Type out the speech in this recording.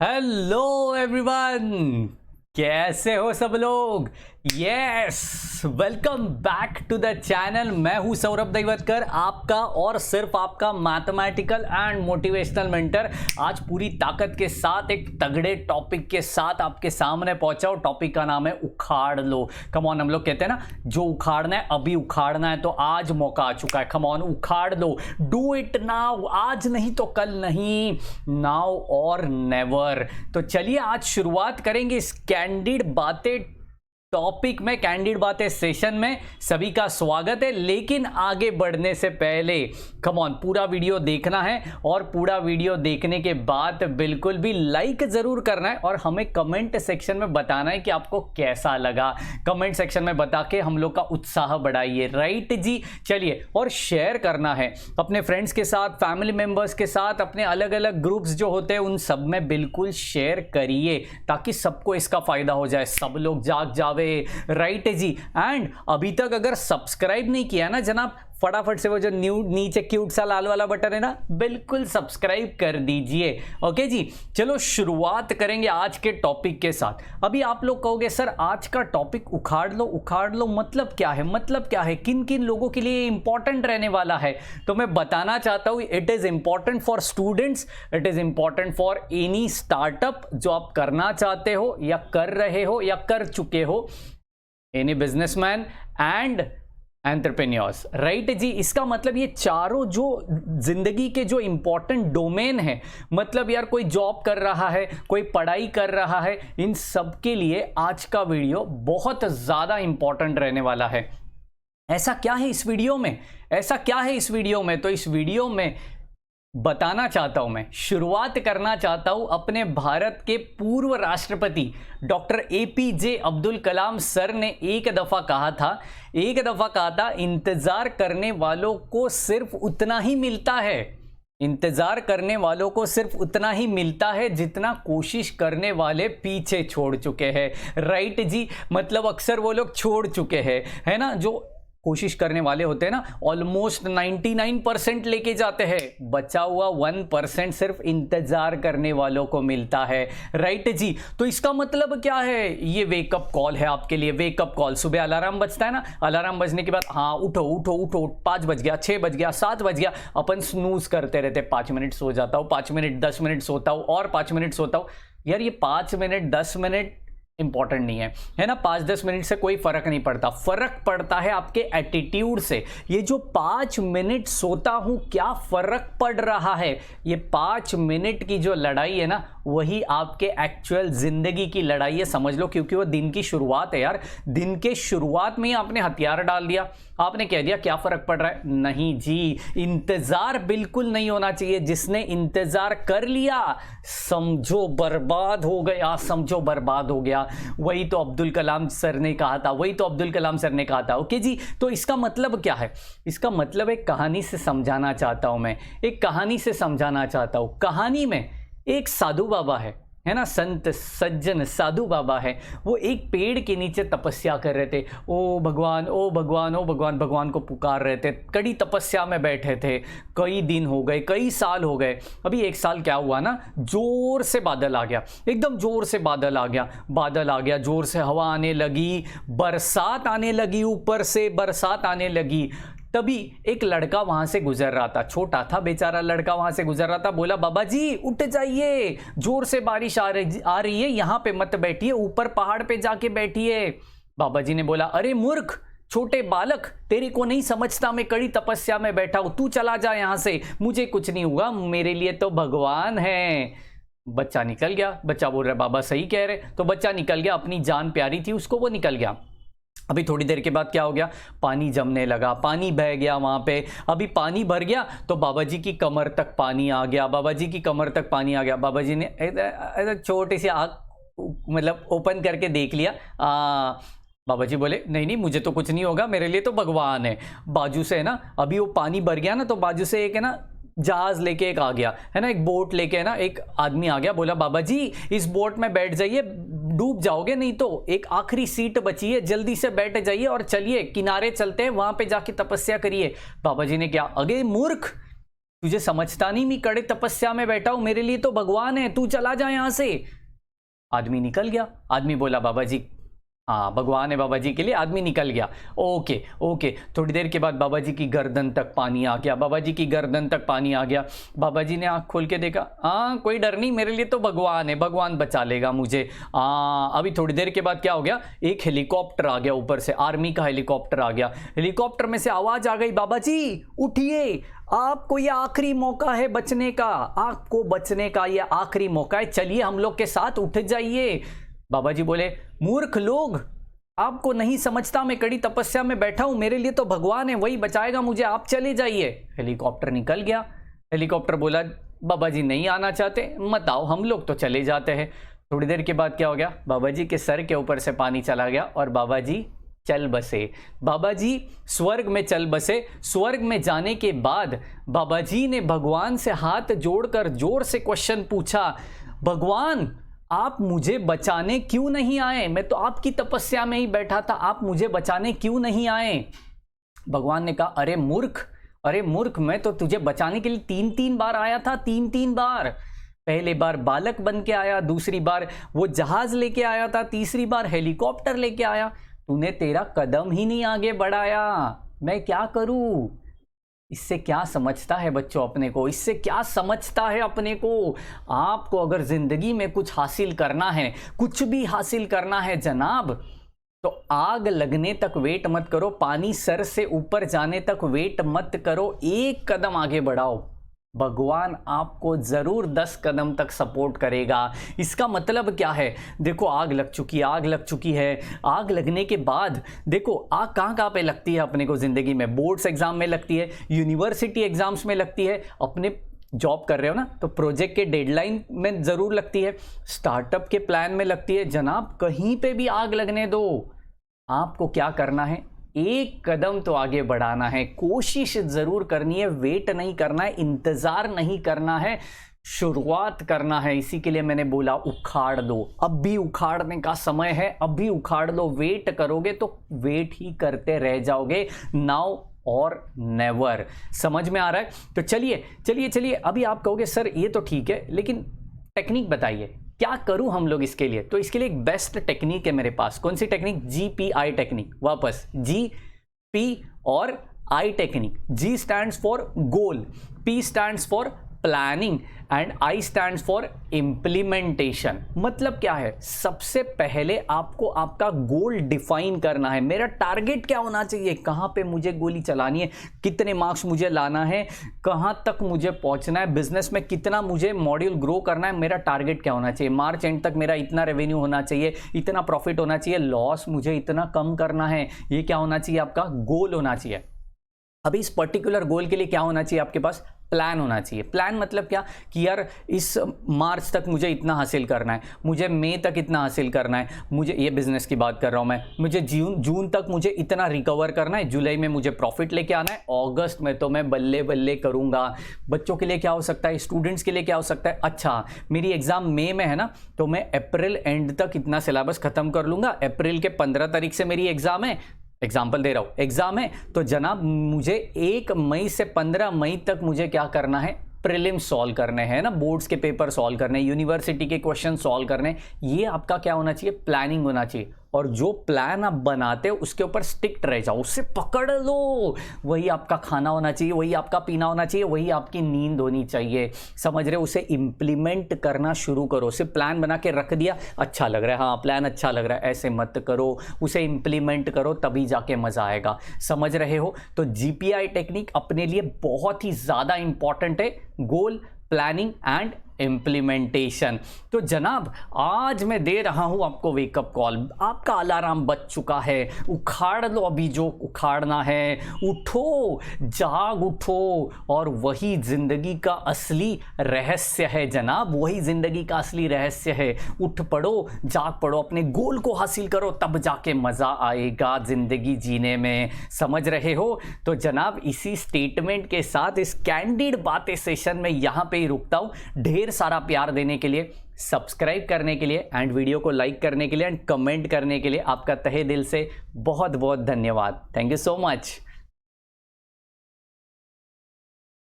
Hello everyone, कैसे हो सब लोग। Yes, welcome back to the channel. मैं हूं सौरभ दैवतकर, आपका और सिर्फ आपका मैथमेटिकल एंड मोटिवेशनल मेंटर। आज पूरी ताकत के साथ एक तगड़े टॉपिक के साथ आपके सामने पहुंचा हूं। टॉपिक का नाम है उखाड़ लो। कम ऑन, हम लोग कहते हैं ना, जो उखाड़ना है अभी उखाड़ना है, तो आज मौका आ चुका है। कम ऑन, उखाड़ लो, डू इट नाउ। आज नहीं तो कल नहीं, नाउ और नेवर। तो चलिए आज शुरुआत करेंगे इस कैंडिड बातें टॉपिक में, कैंडिड बातें सेशन में। सभी का स्वागत है। लेकिन आगे बढ़ने से पहले कम ऑन, पूरा वीडियो देखना है और पूरा वीडियो देखने के बाद बिल्कुल भी लाइक जरूर करना है और हमें कमेंट सेक्शन में बताना है कि आपको कैसा लगा। कमेंट सेक्शन में बता के हम लोग का उत्साह बढ़ाइए, राइट जी। चलिए, और शेयर करना है अपने फ्रेंड्स के साथ, फैमिली मेंबर्स के साथ, अपने अलग अलग ग्रुप्स जो होते हैं उन सब में बिल्कुल शेयर करिए ताकि सबको इसका फायदा हो जाए, सब लोग जाग जावे, राइट जी। एंड अभी तक अगर सब्सक्राइब नहीं किया ना जनाब, फटाफट से वो जो नीचे क्यूट सा लाल वाला बटन है ना, बिल्कुल सब्सक्राइब कर दीजिए। ओके जी, चलो शुरुआत करेंगे आज के टॉपिक के साथ। अभी आप लोग कहोगे सर आज का टॉपिक उखाड़ लो मतलब क्या है, मतलब क्या है, किन किन लोगों के लिए इंपॉर्टेंट रहने वाला है। तो मैं बताना चाहता हूं, it is important for students, it is important for any startup जो आप करना चाहते हो या कर रहे हो या कर चुके हो, any businessman and entrepreneurs, right जी। इसका मतलब ये चारों जो जिंदगी के जो इंपॉर्टेंट डोमेन है, मतलब यार कोई जॉब कर रहा है, कोई पढ़ाई कर रहा है, इन सब के लिए आज का वीडियो बहुत ज्यादा इंपॉर्टेंट रहने वाला है। ऐसा क्या है इस वीडियो में, ऐसा क्या है इस वीडियो में, तो इस वीडियो में बताना चाहता हूं, मैं शुरुआत करना चाहता हूं अपने भारत के पूर्व राष्ट्रपति doctor APJ Abdul Kalam sir ने एक दफा कहा था, इंतजार करने वालों को सिर्फ उतना ही मिलता है, इंतजार करने वालों को सिर्फ उतना ही मिलता है जितना कोशिश करने वाले पीछे छोड़ चुके हैं, राइट जी। मतलब अक्सर वो लोग छोड़ चुके हैं, है ना। जो कोशिश करने वाले होते हैं ना, ऑलमोस्ट 99% लेके जाते हैं, बचा हुआ 1% सिर्फ इंतजार करने वालों को मिलता है, राइट जी। तो इसका मतलब क्या है, ये वेकअप कॉल है आपके लिए, वेकअप कॉल। सुबह अलार्म बजता है ना, अलार्म बजने के बाद हाँ उठो उठो उठो, 5 बज गया, 6 बज गया, 7 बज गया, अपन स्नूज करते रहते, 5 मिनट सो जाता हूँ, 5 मिनट 10 मिनट सोता हूँ और 5 मिनट सोता हूँ। यार ये 5 मिनट 10 मिनट इंपॉर्टेंट नहीं है ना, 5-10 मिनट से कोई फर्क नहीं पड़ता, फर्क पड़ता है आपके एटीट्यूड से। ये जो 5 मिनट सोता हूं, क्या फर्क पड़ रहा है, ये 5 मिनट की जो लड़ाई है ना, वही आपके एक्चुअल जिंदगी की लड़ाई है, समझ लो। क्योंकि वो दिन की शुरुआत है यार, दिन के शुरुआत में ही आपने हथियार डाल दिया, आपने कह दिया क्या फर्क पड़ रहा है। नहीं जी, इंतजार बिल्कुल नहीं होना चाहिए। जिसने इंतजार कर लिया समझो बर्बाद हो गया, समझो बर्बाद हो गया। वही तो अब्दुल कलाम सर ने कहा था, ओके जी। तो इसका मतलब क्या है, इसका मतलब एक कहानी से समझाना चाहता हूं मैं, एक कहानी से समझाना चाहता हूं। कहानी में एक साधु बाबा है ना, संत सज्जन साधु बाबा है। वो एक पेड़ के नीचे तपस्या कर रहे थे, ओ भगवान ओ भगवान ओ भगवान, भगवान को पुकार रहे थे, कड़ी तपस्या में बैठे थे। कई दिन हो गए, कई साल हो गए। अभी 1 साल क्या हुआ ना, जोर से बादल आ गया, एकदम जोर से बादल आ गया, जोर से हवा आने लगी, बरसात आने लगी, ऊपर से बरसात आने लगी। तभी एक लड़का वहां से गुजर रहा था, छोटा था बेचारा लड़का, वहां से गुजर रहा था। बोला बाबा जी उठ जाइए, जोर से बारिश आ रही है, यहां पे मत बैठिए, ऊपर पहाड़ पे जाके बैठिए। बाबा जी ने बोला अरे मूर्ख, छोटे बालक, तेरे को नहीं समझता, मैं कड़ी तपस्या में बैठा हूं, तू चला जा यहां से, मुझे कुछ नहीं होगा, मेरे लिए तो भगवान है। बच्चा निकल गया, बच्चा बोल रहा बाबा सही कह रहे। तो बच्चा निकल गया, अपनी जान प्यारी थी उसको, वो निकल गया। अभी थोड़ी देर के बाद क्या हो गया, पानी जमने लगा, पानी बह गया वहां पे। अभी पानी भर गया तो बाबा जी की कमर तक पानी आ गया, बाबा जी की कमर तक पानी आ गया। बाबा जी ने ऐसा छोटी सी आग मतलब ओपन करके देख लिया। बाबा जी बोले नहीं नहीं, मुझे तो कुछ नहीं होगा, मेरे लिए तो भगवान है। बाजू से है ना, अभी वो पानी भर गया ना, तो बाजू से एक है ना जहाज लेके एक आ गया, है ना, एक बोट लेके, है ना, एक आदमी आ गया। बोला बाबा जी इस बोट में बैठ जाइए, डूब जाओगे नहीं तो, एक आखिरी सीट बची है, जल्दी से बैठ जाइए और चलिए किनारे चलते हैं, वहां पे जाके तपस्या करिए। बाबा जी ने क्या, अगे मूर्ख, तुझे समझता नहीं, मैं कड़े तपस्या में बैठा हूं, मेरे लिए तो भगवान है, तू चला जा यहां से। आदमी निकल गया। आदमी बोला बाबा जी, हाँ भगवान है बाबा जी के लिए। आदमी निकल गया। Okay okay. थोड़ी देर के बाद बाबा जी की गर्दन तक पानी आ गया। बाबा जी की गर्दन तक पानी आ गया। बाबा जी ने आंख खोल के देखा, हाँ कोई डर नहीं, मेरे लिए तो भगवान है, भगवान बचा लेगा मुझे। अभी थोड़ी देर के बाद क्या हो गया, एक हेलीकॉप्टर आ गया ऊपर से, आर्मी का हेलीकॉप्टर आ गया। हेलीकॉप्टर में से आवाज आ गई, बाबा जी उठिए, आपको ये आखिरी मौका है बचने का, आपको बचने का ये आखिरी मौका है, चलिए हम लोग के साथ उठ जाइए। बाबा जी बोले, मूर्ख लोग, आपको नहीं समझता, मैं कड़ी तपस्या में बैठा हूं, मेरे लिए तो भगवान है, वही बचाएगा मुझे, आप चले जाइए। हेलीकॉप्टर निकल गया। हेलीकॉप्टर बोला, बाबा जी नहीं आना चाहते, मत आओ, हम लोग तो चले जाते हैं। थोड़ी देर के बाद क्या हो गया, बाबा जी के सर के ऊपर से पानी चला गया और बाबा जी चल बसे। बाबा जी स्वर्ग में चल बसे। स्वर्ग में जाने के बाद बाबा जी ने भगवान से हाथ जोड़कर जोर से क्वेश्चन पूछा, भगवान आप मुझे बचाने क्यों नहीं आए? मैं तो आपकी तपस्या में ही बैठा था, आप मुझे बचाने क्यों नहीं आए? भगवान ने कहा, अरे मूर्ख, मैं तो तुझे बचाने के लिए 3 बार आया था, 3 बार। पहले बार बालक बन के आया, दूसरी बार वो जहाज लेके आया था, तीसरी बार हेलीकॉप्टर लेके आया, तूने तेरा कदम ही नहीं आगे बढ़ाया, मैं क्या करूं? इससे क्या समझता है बच्चों अपने को, इससे क्या समझता है अपने को? आपको अगर जिंदगी में कुछ हासिल करना है, कुछ भी हासिल करना है जनाब, तो आग लगने तक वेट मत करो, पानी सर से ऊपर जाने तक वेट मत करो, एक कदम आगे बढ़ाओ, भगवान आपको जरूर 10 कदम तक सपोर्ट करेगा। इसका मतलब क्या है, देखो आग लग चुकी है। आग लगने के बाद देखो आग कहाँ पे लगती है अपने को जिंदगी में, बोर्ड्स एग्जाम में लगती है, यूनिवर्सिटी एग्जाम्स में लगती है, अपने जॉब कर रहे हो ना तो प्रोजेक्ट के डेडलाइन में जरूर लगती है, स्टार्टअप के प्लान में लगती है। जनाब कहीं पे भी आग लगने दो, आपको क्या करना है, एक कदम तो आगे बढ़ाना है, कोशिश जरूर करनी है, वेट नहीं करना है, इंतजार नहीं करना है, शुरुआत करना है। इसी के लिए मैंने बोला उखाड़ दो, अब भी उखाड़ने का समय है, अभी उखाड़ दो। वेट करोगे तो वेट ही करते रह जाओगे, नाउ और नेवर। समझ में आ रहा है? तो चलिए अभी आप कहोगे सर ये तो ठीक है, लेकिन टेक्निक बताइए क्या करूं हम लोग इसके लिए। तो इसके लिए एक बेस्ट टेक्निक है मेरे पास। कौन सी टेक्निक? GPI technique. वापस GP और I technique. G stands for goal, P stands for planning and I stands for implementation. मतलब क्या है, सबसे पहले आपको आपका गोल डिफाइन करना है। मेरा टारगेट क्या होना चाहिए, कहां पे मुझे गोली चलानी है, कितने मार्क्स मुझे लाना है, कहां तक मुझे पहुंचना है, बिजनेस में कितना मुझे मॉड्यूल ग्रो करना है, मेरा टारगेट क्या होना चाहिए, मार्च एंड तक मेरा इतना रेवेन्यू होना चाहिए, इतना प्रॉफिट होना चाहिए, लॉस मुझे इतना कम करना है, ये क्या होना चाहिए, आपका गोल होना चाहिए। अभी इस पर्टिकुलर गोल के लिए क्या होना चाहिए, आपके पास प्लान होना चाहिए। प्लान मतलब क्या कि यार इस मार्च तक मुझे इतना हासिल करना है, मुझे मई तक इतना हासिल करना है, मुझे ये बिजनेस की बात कर रहा हूँ मैं, मुझे जून तक मुझे इतना रिकवर करना है, जुलाई में मुझे प्रॉफिट लेके आना है, अगस्त में तो मैं बल्ले बल्ले करूँगा। बच्चों के लिए क्या हो सकता है, स्टूडेंट्स के लिए क्या हो सकता है, अच्छा मेरी एग्जाम मई में है ना, तो मैं अप्रैल एंड तक इतना सिलेबस खत्म कर लूँगा, अप्रैल के 15 तारीख से मेरी एग्जाम है, एग्जाम्पल दे रहा हूं, एग्जाम है, तो जनाब मुझे 1 मई से 15 मई तक मुझे क्या करना है, प्रीलिम्स सॉल्व करने हैं ना, बोर्ड्स के पेपर सॉल्व करने, यूनिवर्सिटी के क्वेश्चन सॉल्व करने। ये आपका क्या होना चाहिए, प्लानिंग होना चाहिए। और जो प्लान आप बनाते हो उसके ऊपर स्टिक्ट रह जाओ, उससे पकड़ लो। वही आपका खाना होना चाहिए, वही आपका पीना होना चाहिए, वही आपकी नींद होनी चाहिए। समझ रहे हो? उसे इंप्लीमेंट करना शुरू करो। सिर्फ प्लान बना के रख दिया, अच्छा लग रहा है, हाँ प्लान अच्छा लग रहा है, ऐसे मत करो, उसे इंप्लीमेंट करो, तभी जाके मजा आएगा। समझ रहे हो? तो GPI टेक्निक अपने लिए बहुत ही ज्यादा इंपॉर्टेंट है, गोल, प्लानिंग एंड इम्प्लीमेंटेशन। तो जनाब आज मैं दे रहा हूं आपको वेकअप कॉल, आपका अलार्म बज चुका है, उखाड़ लो अभी जो उखाड़ना है, उठो, जाग उठो, और वही जिंदगी का असली रहस्य है जनाब, वही जिंदगी का असली रहस्य है। उठ पड़ो, जाग पड़ो, अपने गोल को हासिल करो, तब जाके मजा आएगा जिंदगी जीने में। समझ रहे हो? तो जनाब इसी स्टेटमेंट के साथ इस कैंडिड बातें सेशन में यहां पे ही रुकता हूं। ढेर सारा प्यार देने के लिए, सब्सक्राइब करने के लिए एंड वीडियो को लाइक करने के लिए एंड कमेंट करने के लिए आपका तहे दिल से बहुत बहुत धन्यवाद। Thank you so much.